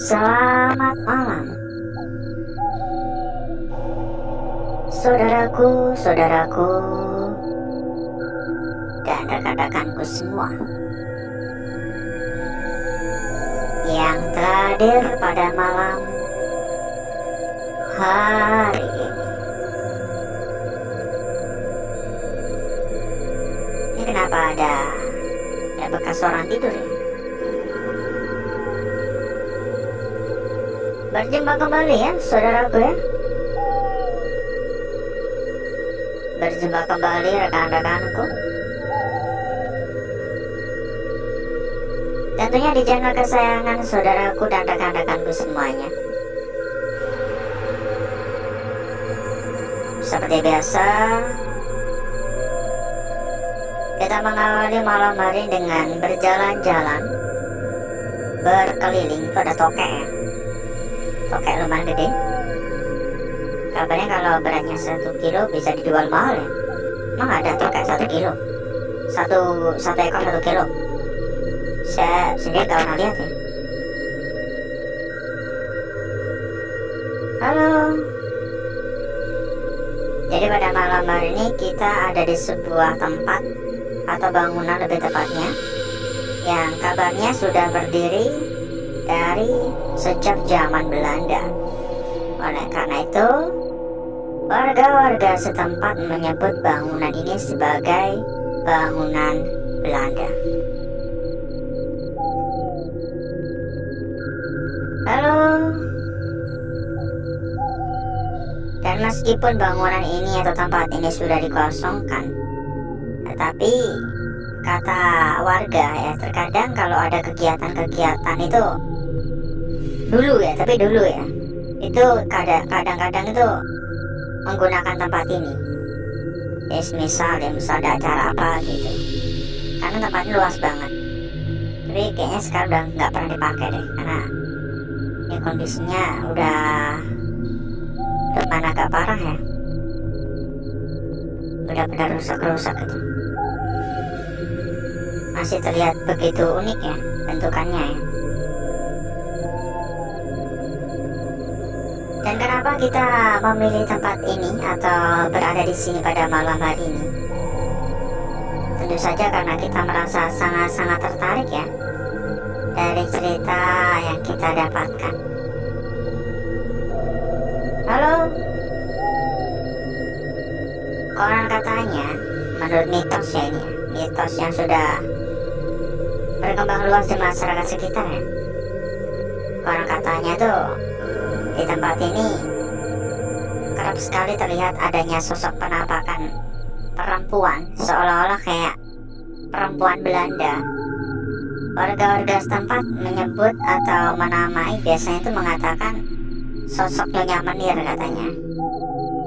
Selamat malam, saudaraku, dan rekan-rekanku semua yang terhadir pada malam hari ini. Ini kenapa ada bekas orang tidur ya? Berjumpa kembali ya, saudaraku ya. Berjumpa kembali rekan-rekanku. Tentunya di channel kesayangan saudaraku dan rekan-rekanku semuanya. Seperti biasa, kita mengawali malam hari dengan berjalan-jalan berkeliling pada tokek ya. Tokek lumayan gede. Kabarnya kalau beratnya 1 kilo bisa dijual mahal ya. Emang ada tokek 1 kilo? Satu ekor 1 kilo. Saya sendiri gak pernah lihat ya. Halo. Jadi pada malam hari ini kita ada di sebuah tempat atau bangunan lebih tepatnya, yang kabarnya sudah berdiri dari sejak zaman Belanda. Oleh karena itu, warga-warga setempat menyebut bangunan ini sebagai bangunan Belanda. Halo. Dan meskipun bangunan ini atau tempat ini sudah dikosongkan, tetapi kata warga ya, terkadang kalau ada kegiatan-kegiatan itu dulu ya, itu kadang-kadang itu menggunakan tempat ini. Misal ada acara apa gitu, karena tempatnya luas banget. Tapi kayaknya sekarang udah nggak pernah dipakai deh, karena ya kondisinya udah depan agak parah ya, benar-benar rusak gitu. Masih terlihat begitu unik ya bentukannya ya. Dan kenapa kita memilih tempat ini atau berada di sini pada malam hari ini? Tentu saja karena kita merasa sangat-sangat tertarik ya dari cerita yang kita dapatkan. Halo. Konon katanya, menurut mitos ya ini, mitos yang sudah berkembang luas di masyarakat sekitar ya. Konon katanya tuh di tempat ini kerap sekali terlihat adanya sosok penampakan perempuan, seolah-olah kayak perempuan Belanda. Warga-warga setempat menyebut atau menamai, biasanya itu mengatakan sosok Nyonya Menir katanya.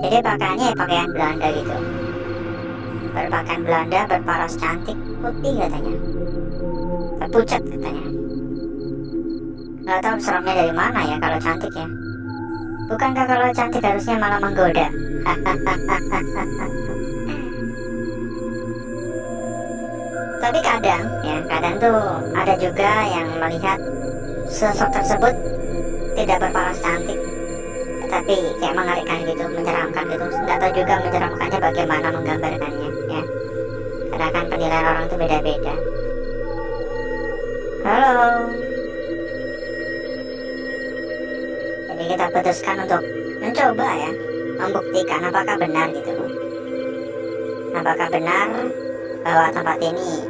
Jadi pakaiannya ya pakaian Belanda gitu, berpakaian Belanda, berparas cantik, putih katanya, pucat katanya. Gak tahu seremnya dari mana ya kalau cantik ya. Bukankah kalau cantik harusnya malah menggoda? Tapi kadang tuh ada juga yang melihat sosok tersebut tidak berparas cantik, tapi kayak mengerikan gitu, menyeramkan gitu. Nggak tahu juga menyeramkannya bagaimana menggambarkannya ya, karena kan penilaian orang itu beda-beda. Halo. Jadi kita putuskan untuk mencoba ya, membuktikan apakah benar gitu, apakah benar bahwa tempat ini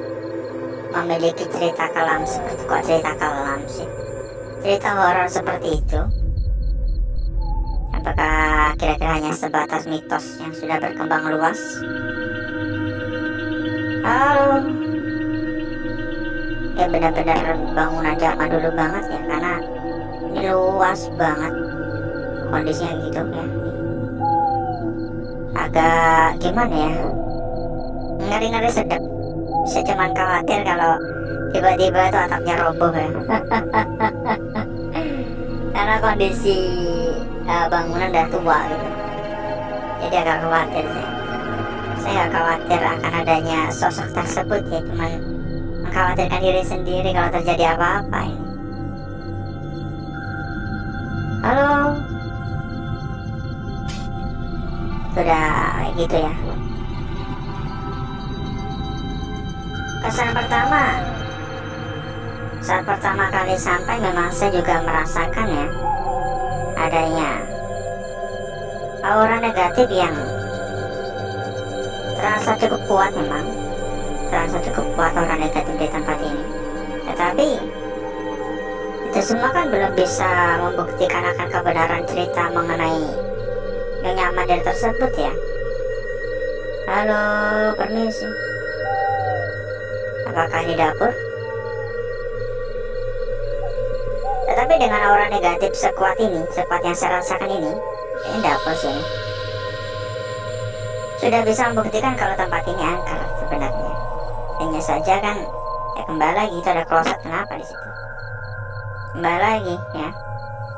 memiliki cerita kelam seperti, kok cerita kelam sih, cerita horor seperti itu. Apakah kira-kira hanya sebatas mitos yang sudah berkembang luas? Halo. Ya benar-benar bangunan zaman dulu banget ya, karena ini luas banget kondisinya gitu ya. Agak gimana ya, ngeri-ngeri sedap. Saya cuman khawatir kalau tiba-tiba itu atapnya roboh ya. Karena kondisi bangunan udah tua gitu. Jadi agak khawatir sih. Saya agak khawatir akan adanya sosok tersebut ya, cuman mengkhawatirkan diri sendiri kalau terjadi apa-apa ini. Halo. Sudah kayak gitu ya. Kesan pertama, saat pertama kali sampai memang saya juga merasakan ya, adanya aura negatif yang terasa cukup kuat. Memang terasa cukup kuat aura negatif di tempat ini. Tetapi itu semua kan belum bisa membuktikan akan kebenaran cerita mengenai Nyonya Amanda tersebut ya. Halo, permisi. Apakah ini dapur? Tetapi dengan aura negatif sekuat ini, sekuat yang saya rasakan ini dapur sini, sudah bisa membuktikan kalau tempat ini angker sebenarnya. Hanya saja kan, ya kembali lagi itu ada kloset, kenapa di situ? Kembali lagi ya,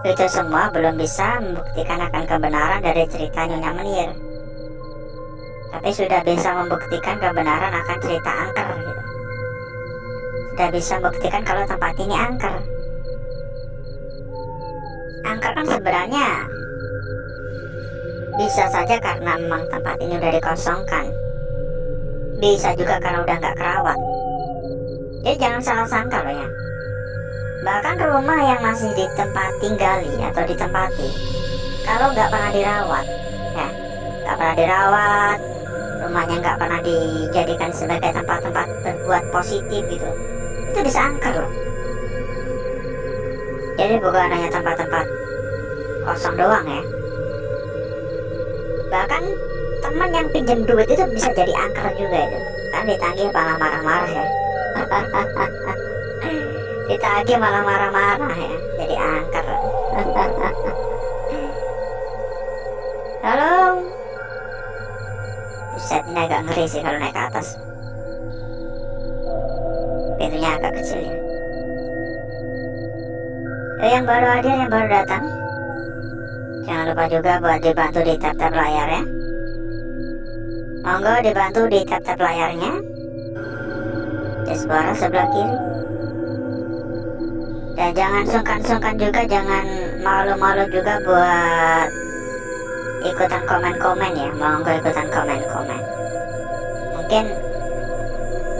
itu semua belum bisa membuktikan akan kebenaran dari cerita Nyonya Menir. Tapi sudah bisa membuktikan kebenaran akan cerita angker gitu. Sudah bisa membuktikan kalau tempat ini angker. Angker kan sebenarnya bisa saja karena memang tempat ini udah dikosongkan. Bisa juga karena udah nggak kerawat. Jadi jangan salah sangka loh ya. Bahkan rumah yang masih ditempati tinggali atau ditempati, kalau nggak pernah dirawat, ya nggak pernah dirawat, rumahnya nggak pernah dijadikan sebagai tempat-tempat berbuat positif gitu, itu bisa angker loh. Jadi bukan hanya tempat-tempat kosong doang ya. Bahkan teman yang pinjam duit itu bisa jadi angker juga itu. Kan ditagih malah marah-marah ya. Ditagih malah marah-marah ya. Jadi angker. Halo. Buset, ini agak ngeri sih kalau naik ke atas. Pintunya agak kecil ya. Yang baru hadir, yang baru datang, jangan lupa juga buat dibantu di tap-tap layar ya. Monggo dibantu di tap-tap layarnya. Dashboard sebelah kiri. Dan jangan sungkan-sungkan juga, jangan malu-malu juga buat ikutan komen-komen ya. Monggo ikutan komen-komen. Mungkin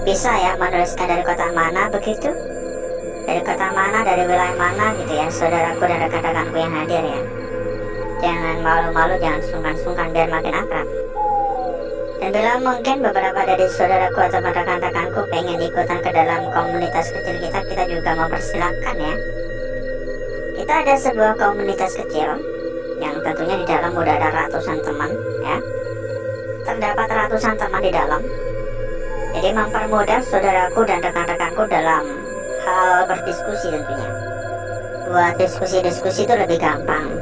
bisa ya menuliskan dari kota mana begitu, dari kota mana, dari wilayah mana gitu ya, saudaraku dan rekan-rekanku yang hadir ya. Jangan malu-malu, jangan sungkan-sungkan, biar makin akrab. Dan bila mungkin beberapa dari saudaraku atau rekan-rekanku pengen ikutan ke dalam komunitas kecil kita juga mempersilahkan ya. Kita ada sebuah komunitas kecil yang tentunya di dalam udah ada ratusan teman ya. Terdapat ratusan teman di dalam. Jadi mempermudah saudaraku dan rekan-rekanku dalam hal berdiskusi tentunya. Buat diskusi-diskusi itu lebih gampang.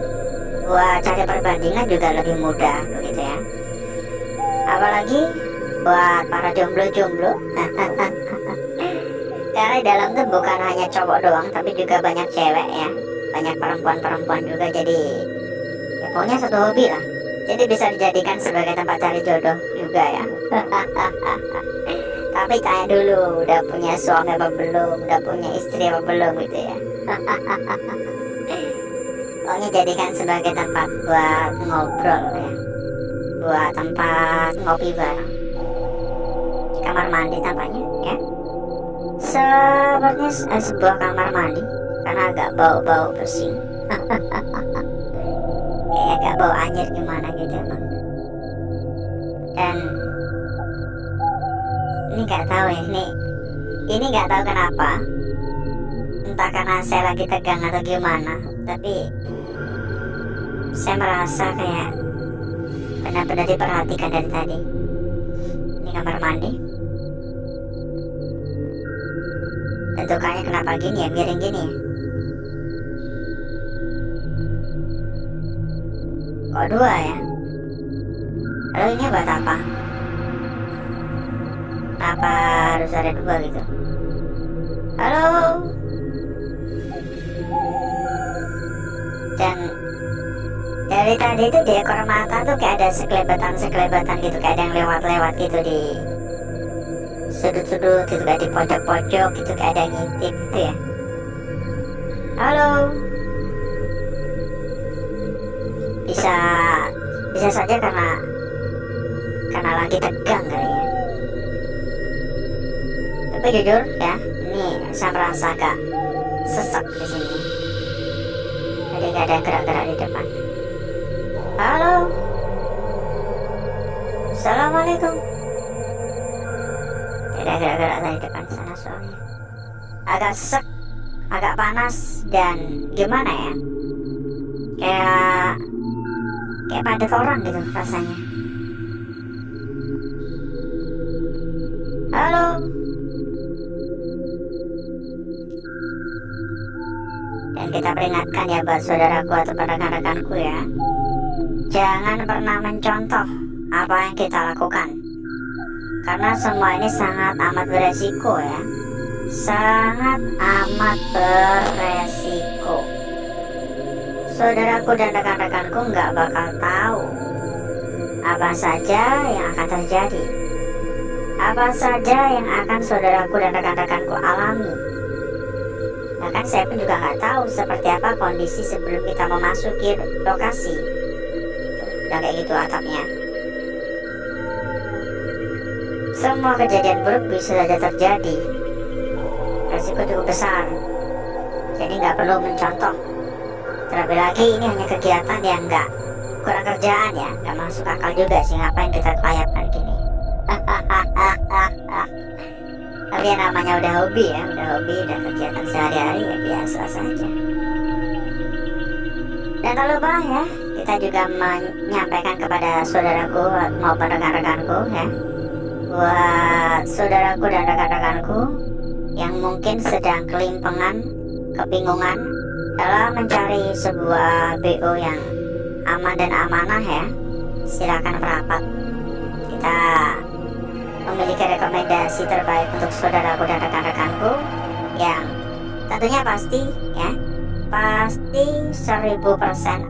Buat cari perbandingan juga lebih mudah begitu ya. Apalagi buat para jomblo-jomblo. Karena di dalam tuh bukan hanya cowok doang, tapi juga banyak cewek ya. Banyak perempuan-perempuan juga, jadi ya pokoknya satu hobi lah. Jadi bisa dijadikan sebagai tempat cari jodoh juga ya. Tapi tanya dulu, udah punya suami apa belum, udah punya istri apa belum gitu ya. Pokoknya jadikan sebagai tempat buat ngobrol ya, buat tempat ngopi bareng. Kamar mandi tampaknya ya. Sepertinya sebuah kamar mandi, karena agak bau-bau bersih. Kayak agak bau anjir gimana gitu emang. Dan ini nggak tahu ya, ini nggak tahu kenapa, entah karena saya lagi tegang atau gimana, tapi saya merasa kayak benar-benar diperhatikan dari tadi. Ini kamar mandi. Bentukannya kenapa gini ya, miring gini ya. Kok dua ya? Lalu ini buat apa? Kenapa harus ada dua gitu? Halo? Dan dari tadi itu di ekor mata tuh kayak ada sekelebetan gitu, kayak ada yang lewat-lewat gitu di sudut-sudut gitu, kayak di pojok-pojok gitu, kayak ada yang ngintip gitu ya. Halo? Bisa bisa saja karena lagi tegang kali ya. Tapi jujur ya, ini saya merasa agak sesek di sini. Jadi gak ada yang gerak-gerak di depan. Halo, assalamualaikum. Tidak ada gerak-gerak dari depan sana soalnya. Agak sesek, agak panas, dan gimana ya? Kayak padat orang gitu rasanya. Halo. Dan kita peringatkan ya buat saudaraku atau rekan-rekanku ya, jangan pernah mencontoh apa yang kita lakukan, karena semua ini sangat amat beresiko ya. Sangat amat beresiko. Saudaraku dan rekan-rekanku nggak bakal tahu apa saja yang akan terjadi, apa saja yang akan saudaraku dan rekan-rekanku alami. Bahkan saya pun juga nggak tahu seperti apa kondisi sebelum kita memasuki lokasi. Udah kayak gitu atapnya. Semua kejadian buruk bisa saja terjadi. Resiko cukup besar. Jadi nggak perlu mencontoh. Terlebih lagi ini hanya kegiatan yang nggak kurang kerjaan ya, nggak masuk akal juga sih ngapain kita kelayapan gini. Tapi yang namanya udah hobi ya, udah kegiatan sehari-hari ya, biasa saja. Dan tak lupa ya, kita juga menyampaikan kepada saudaraku maupun rekan-rekanku ya, buat saudaraku dan rekan-rekanku yang mungkin sedang kelimpangan, kebingungan dalam mencari sebuah BO yang aman dan amanah ya, silakan merapat. Kita memiliki rekomendasi terbaik untuk saudaraku dan rekan-rekanku yang tentunya pasti ya, pasti 1000%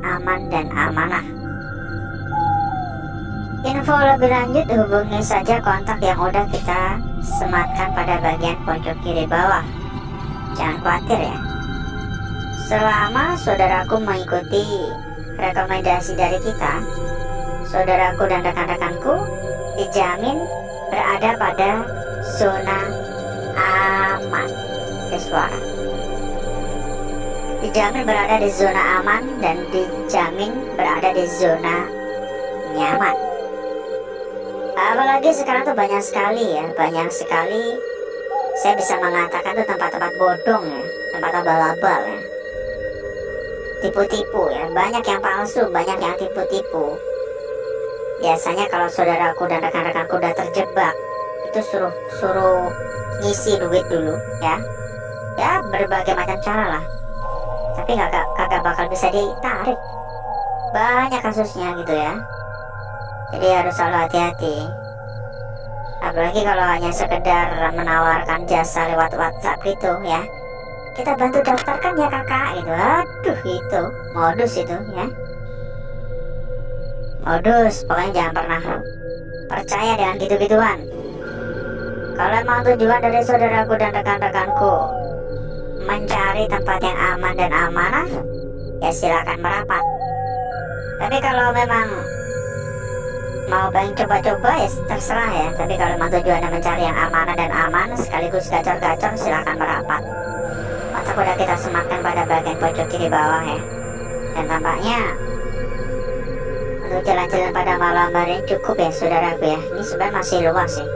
aman dan amanah. Info lebih lanjut hubungi saja kontak yang udah kita sematkan pada bagian pojok kiri bawah. Jangan khawatir ya, selama saudaraku mengikuti rekomendasi dari kita, saudaraku dan rekan-rekanku dijamin berada pada zona aman. Suara dijamin berada di zona aman dan dijamin berada di zona nyaman. Apalagi sekarang tuh banyak sekali saya bisa mengatakan tuh tempat-tempat bodong ya, tempat abal-abal ya, tipu-tipu ya, banyak yang palsu, banyak yang tipu-tipu. Biasanya kalau saudaraku dan rekan-rekanku udah terjebak, itu suruh ngisi duit dulu ya berbagai macam cara lah, tapi kagak bakal bisa ditarik. Banyak kasusnya gitu ya, jadi harus selalu hati-hati. Apalagi kalau hanya sekedar menawarkan jasa lewat WhatsApp gitu ya, kita bantu daftarkan ya kakak gitu. Aduh, itu modus itu ya, modus. Pokoknya jangan pernah percaya dengan gitu-gituan. Kalau emang tujuan dari saudaraku dan rekan-rekanku mencari tempat yang aman dan amanah, ya silakan merapat. Tapi kalau memang mau pengen coba-coba ya terserah ya. Tapi kalau memang tujuannya mencari yang amanah dan aman sekaligus gacor-gacor, silakan merapat. Kontak udah kita sematkan pada bagian pojok kiri bawah ya. Dan tampaknya untuk jalan-jalan pada malam hari ini cukup ya saudaraku ya. Ini sebenarnya masih luas sih,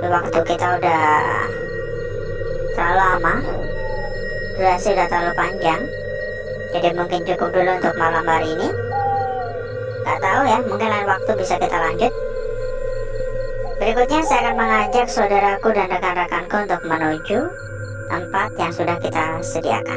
waktu kita udah terlalu lama, durasi udah terlalu panjang. Jadi mungkin cukup dulu untuk malam hari ini. Gak tahu ya, mungkin lain waktu bisa kita lanjut. Berikutnya saya akan mengajak saudaraku dan rekan-rekanku untuk menuju tempat yang sudah kita sediakan.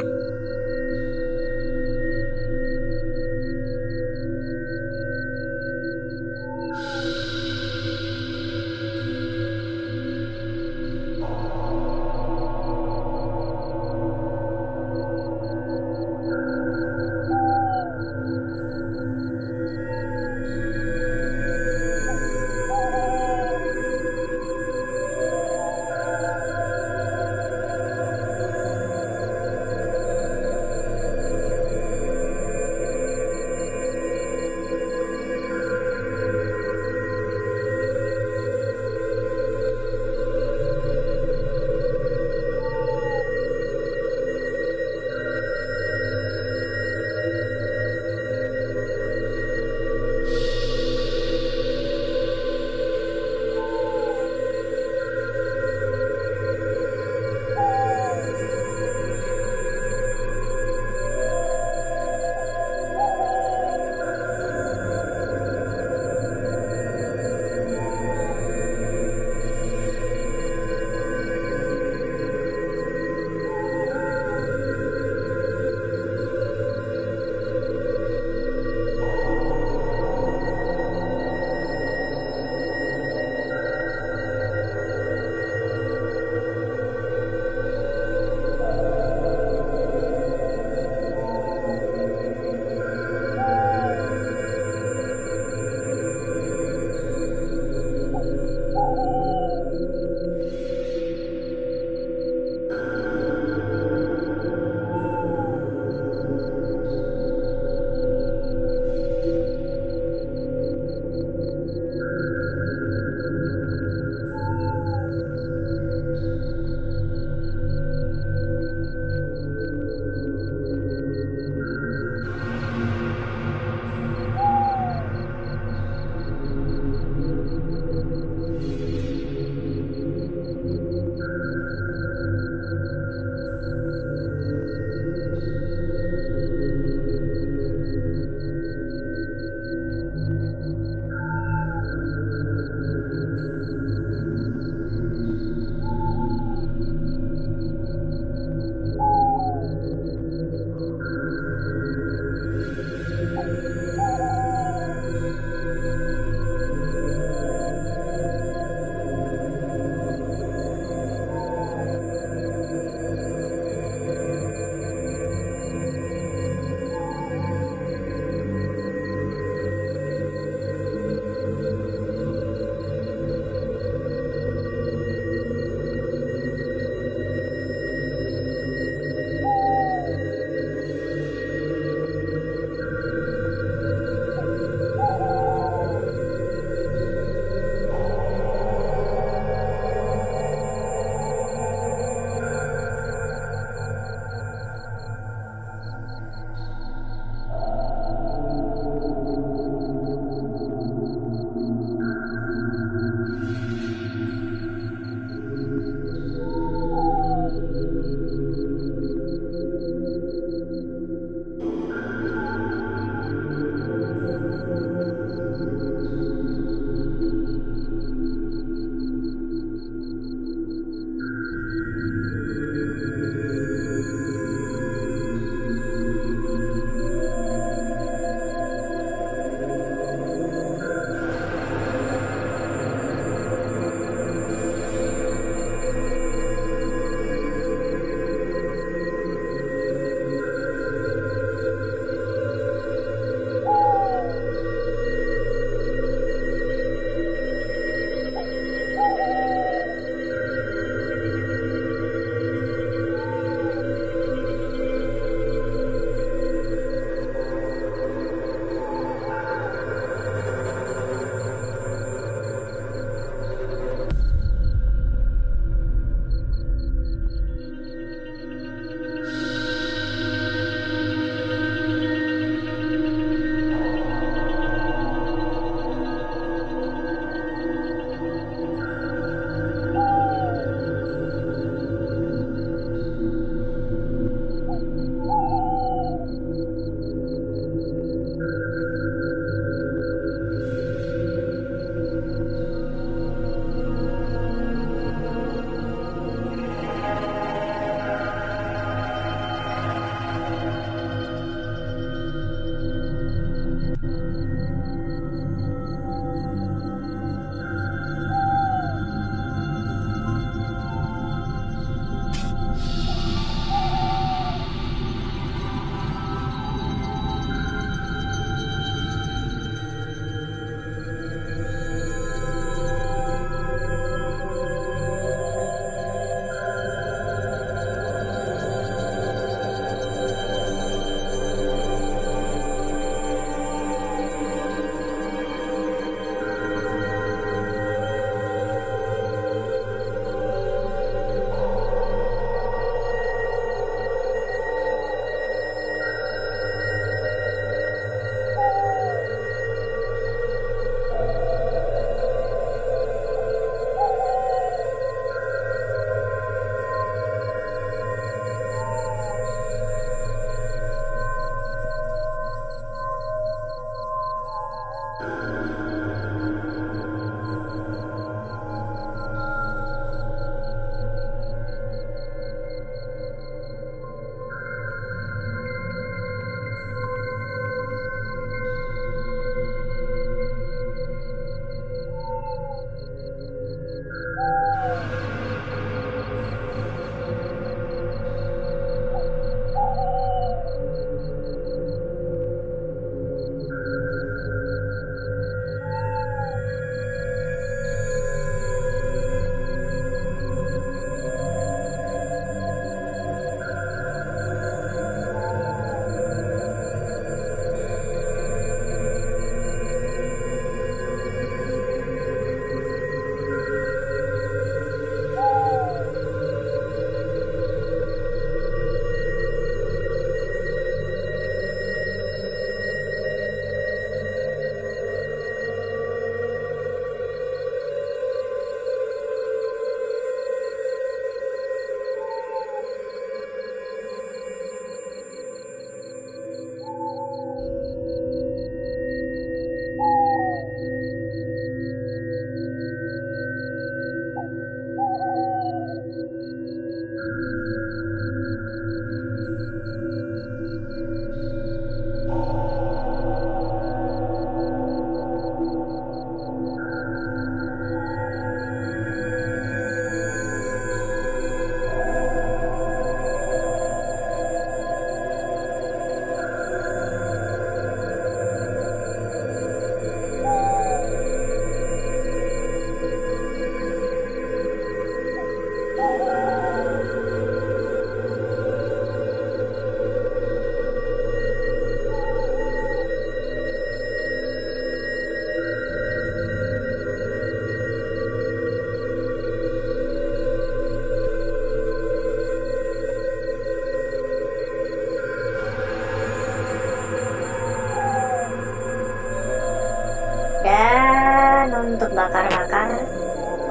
untuk bakar-bakar,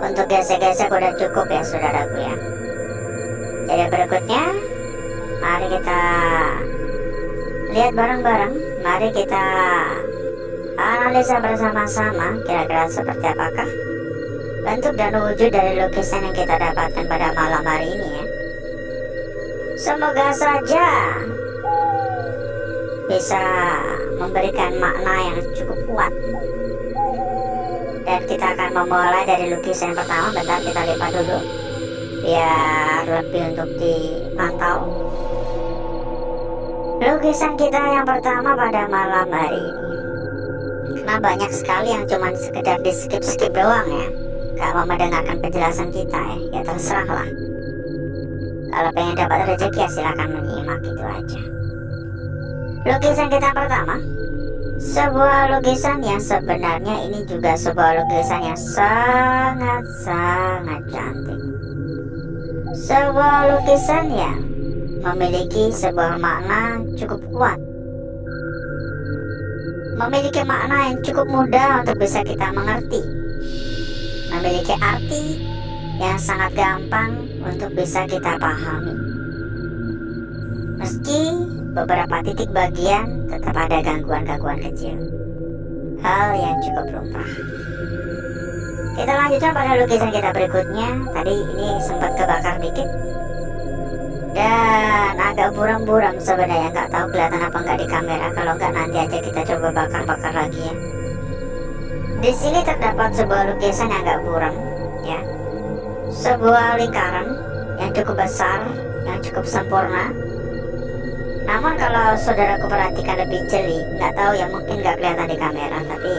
untuk gesek-gesek udah cukup ya saudaraku ya. Jadi berikutnya, mari kita lihat bareng-bareng. Mari kita analisa bersama-sama kira-kira seperti apakah bentuk dan wujud dari lukisan yang kita dapatkan pada malam hari ini ya. Semoga saja bisa memberikan makna yang cukup kuat. Dan kita akan memulai dari lukisan yang pertama. Bentar, kita lipat dulu biar lebih untuk dipantau. Lukisan kita yang pertama pada malam hari ini, karena banyak sekali yang cuman sekedar di skip doang ya, gak mau mendengarkan penjelasan kita ya terserah lah. Kalau pengen dapat rezeki ya silahkan menyimak, itu aja. Lukisan kita pertama, sebuah lukisan yang sebenarnya ini juga sebuah lukisan yang sangat cantik. Sebuah lukisan yang memiliki sebuah makna cukup kuat, memiliki makna yang cukup mudah untuk bisa kita mengerti, memiliki arti yang sangat gampang untuk bisa kita pahami. Meski beberapa titik bagian tetap ada gangguan-gangguan kecil, hal yang cukup lumrah. Kita lanjutkan pada lukisan kita berikutnya. Tadi ini sempat kebakar dikit dan agak buram-buram sebenarnya, nggak tahu kelihatan apa nggak di kamera. Kalau nggak nanti aja kita coba bakar-bakar lagi ya. Di sini terdapat sebuah lukisan yang agak buram ya, sebuah lingkaran yang cukup besar, yang cukup sempurna. Namun kalau saudaraku perhatikan lebih jeli, nggak tahu ya, mungkin nggak kelihatan di kamera, tapi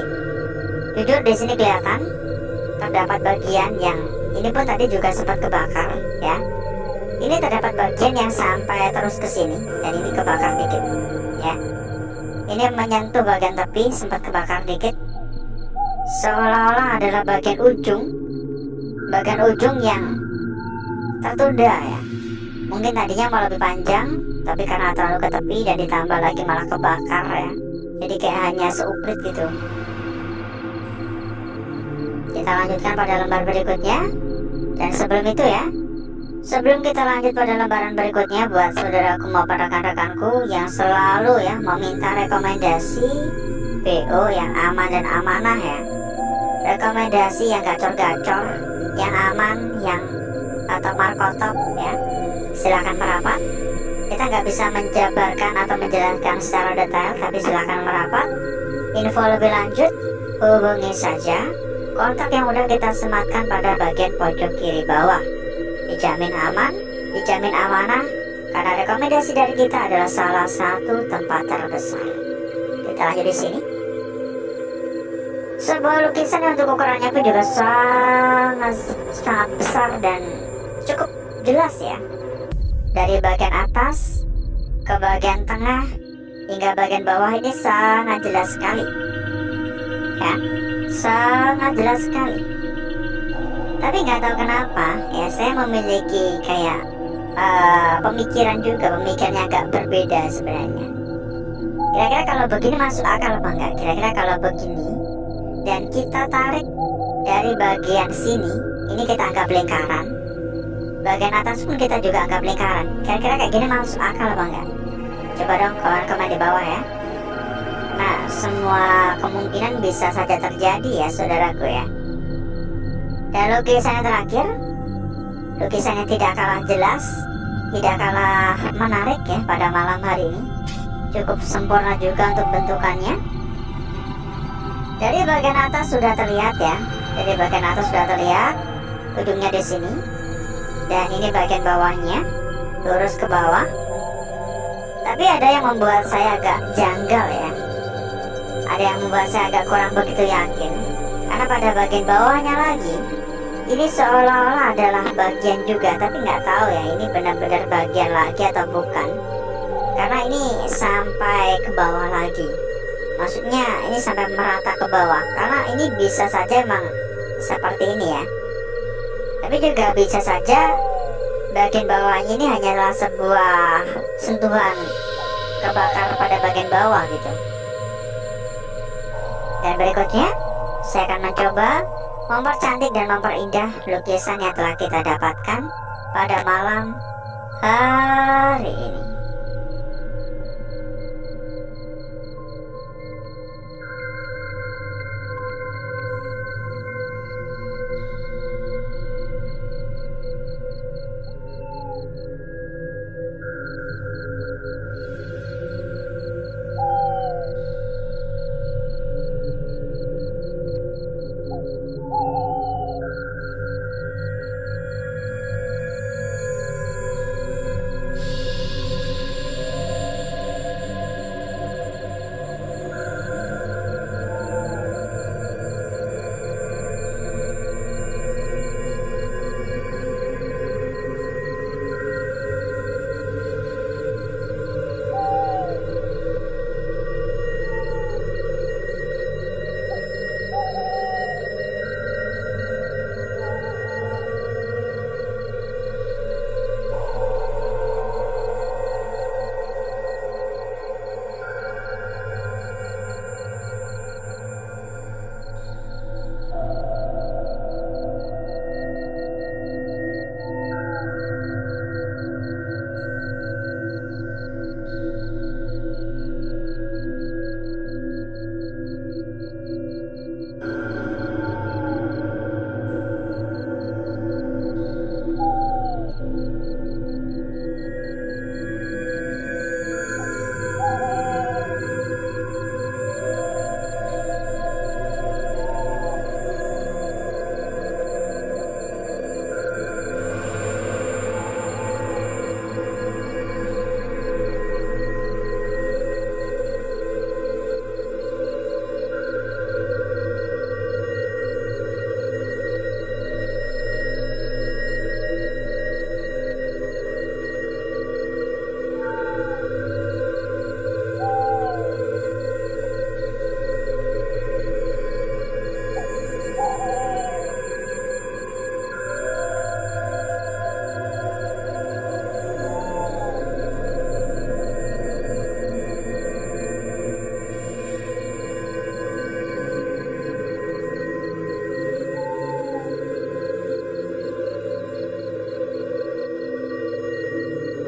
jujur di sini kelihatan terdapat bagian yang ini pun tadi juga sempat kebakar ya. Ini terdapat bagian yang sampai terus ke sini dan ini kebakar dikit ya. Ini menyentuh bagian tepi, sempat kebakar dikit, seolah-olah adalah bagian ujung yang tertunda ya. Mungkin tadinya mau lebih panjang, tapi karena terlalu ke tepi dan ditambah lagi malah kebakar ya, jadi kayak hanya seuprit gitu. Kita lanjutkan pada lembar berikutnya. Dan sebelum itu ya, sebelum kita lanjut pada lembaran berikutnya, buat saudaraku maupun rekan-rekanku yang selalu ya meminta rekomendasi PO yang aman dan amanah ya, rekomendasi yang gacor-gacor, yang aman, yang atau markotop ya, silakan merapat. Kita nggak bisa menjabarkan atau menjelaskan secara detail, tapi silakan merapat. Info lebih lanjut hubungi saja kontak yang udah kita sematkan pada bagian pojok kiri bawah. Dijamin aman, dijamin amanah, karena rekomendasi dari kita adalah salah satu tempat terbesar. Kita lanjut di sini. Sebuah lukisan yang untuk ukurannya pun juga sangat besar dan cukup jelas ya. Dari bagian atas ke bagian tengah hingga bagian bawah ini sangat jelas sekali ya, sangat jelas sekali. Tapi nggak tahu kenapa ya, saya memiliki kayak pemikiran yang agak berbeda sebenarnya. Kira-kira kalau begini masuk akal apa enggak? Kira-kira kalau begini dan kita tarik dari bagian sini, ini kita anggap lingkaran, bagian atas pun kita juga anggap lingkaran. Kira-kira kayak gini masuk akal apa enggak? Coba dong komen di bawah ya. Nah, semua kemungkinan bisa saja terjadi ya saudaraku ya. Dan lukisan yang terakhir, lukisan yang tidak kalah jelas, tidak kalah menarik ya pada malam hari ini. Cukup sempurna juga untuk bentukannya. Dari bagian atas sudah terlihat ya, dari bagian atas sudah terlihat ujungnya di sini. Dan ini bagian bawahnya, lurus ke bawah. Tapi ada yang membuat saya agak janggal ya. Ada yang membuat saya agak kurang begitu yakin. Karena pada bagian bawahnya lagi, ini seolah-olah adalah bagian juga, tapi nggak tahu ya ini benar-benar bagian lagi atau bukan. Karena ini sampai ke bawah lagi. Maksudnya ini sampai merata ke bawah. Karena ini bisa saja emang seperti ini ya. Tapi juga bisa saja bagian bawahnya ini hanyalah sebuah sentuhan kebakar pada bagian bawah gitu. Dan berikutnya, saya akan mencoba mempercantik dan memperindah lukisan yang telah kita dapatkan pada malam hari ini.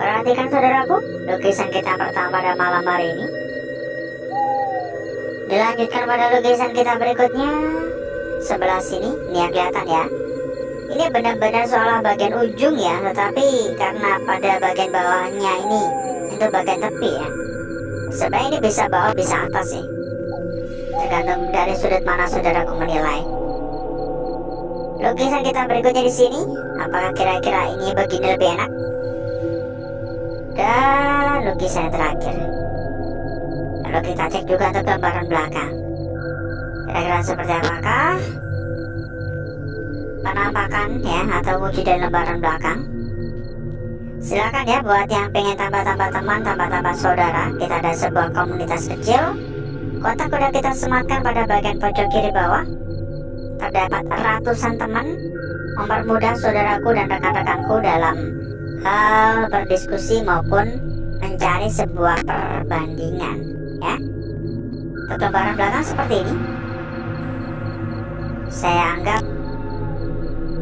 Perhatikan saudaraku, lukisan kita pertama pada malam hari ini. Dilanjutkan pada lukisan kita berikutnya. Sebelah sini, ini yang kelihatan ya. Ini benar-benar seolah bagian ujung ya, tetapi karena pada bagian bawahnya ini itu bagian tepi ya. Sebenarnya ini bisa bawah bisa atas sih, tergantung dari sudut mana saudaraku menilai. Lukisan kita berikutnya di sini, apakah kira-kira ini begini lebih enak? Dan lukisan yang terakhir. Lalu kita cek juga untuk gambaran belakang. Kira-kira seperti apakah penampakan ya atau wujud dari lembaran belakang? Silakan ya buat yang pengen tambah-tambah teman, tambah-tambah saudara. Kita ada sebuah komunitas kecil. Kontak udah kita sematkan pada bagian pojok kiri bawah. Terdapat ratusan teman mempermudah saudaraku dan rekan-rekanku dalam hal berdiskusi maupun mencari sebuah perbandingan ya. Untuk gambaran belakang seperti ini. Saya anggap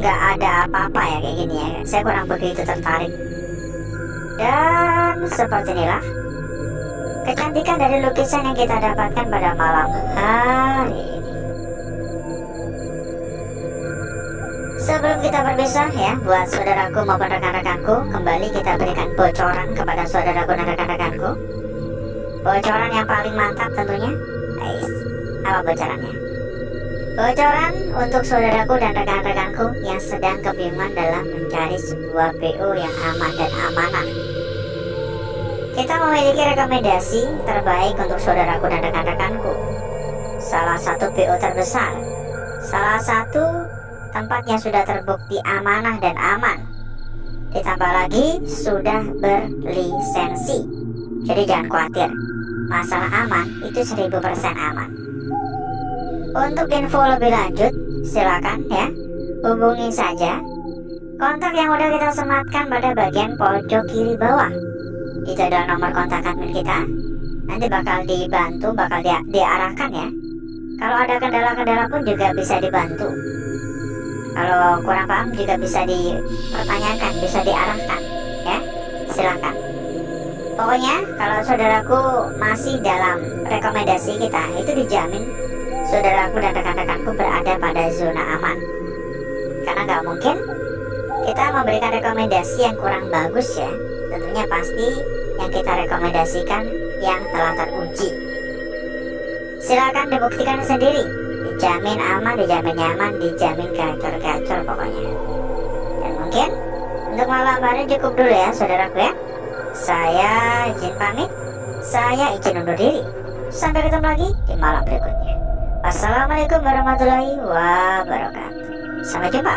nggak ada apa-apa ya kayak gini ya. Saya kurang begitu tertarik. Dan seperti inilah kecantikan dari lukisan yang kita dapatkan pada malam hari ini. Sebelum kita berpisah ya, buat saudaraku maupun rekan-rekanku, kembali kita berikan bocoran kepada saudaraku dan rekan-rekanku. Bocoran yang paling mantap tentunya. Apa bocorannya? Bocoran untuk saudaraku dan rekan-rekanku yang sedang kebingungan dalam mencari sebuah PO yang aman dan amanah. Kita memiliki rekomendasi terbaik untuk saudaraku dan rekan-rekanku. Salah satu PO terbesar, salah satu tempat yang sudah terbukti amanah dan aman. Ditambah lagi sudah berlisensi. Jadi jangan khawatir, masalah aman itu 1000% aman. Untuk info lebih lanjut silakan ya, hubungi saja kontak yang udah kita sematkan pada bagian pojok kiri bawah. Itu adalah nomor kontak admin kita. Nanti bakal dibantu, bakal diarahkan ya Kalau ada kendala-kendala pun juga bisa dibantu. Kalau kurang paham juga bisa dipertanyakan, bisa diarahkan, ya. Silakan. Pokoknya kalau saudaraku masih dalam rekomendasi kita, itu dijamin saudaraku dan rekan-rekanku berada pada zona aman. Karena nggak mungkin kita memberikan rekomendasi yang kurang bagus, ya. Tentunya pasti yang kita rekomendasikan yang telah teruji. Silakan dibuktikan sendiri. Dijamin aman, dijamin nyaman, dijamin gacor-gacor pokoknya. Dan mungkin untuk malam hari cukup dulu ya saudaraku ya. Saya izin pamit. Saya izin undur diri. Sampai ketemu lagi di malam berikutnya. Wassalamualaikum warahmatullahi wabarakatuh. Sampai jumpa.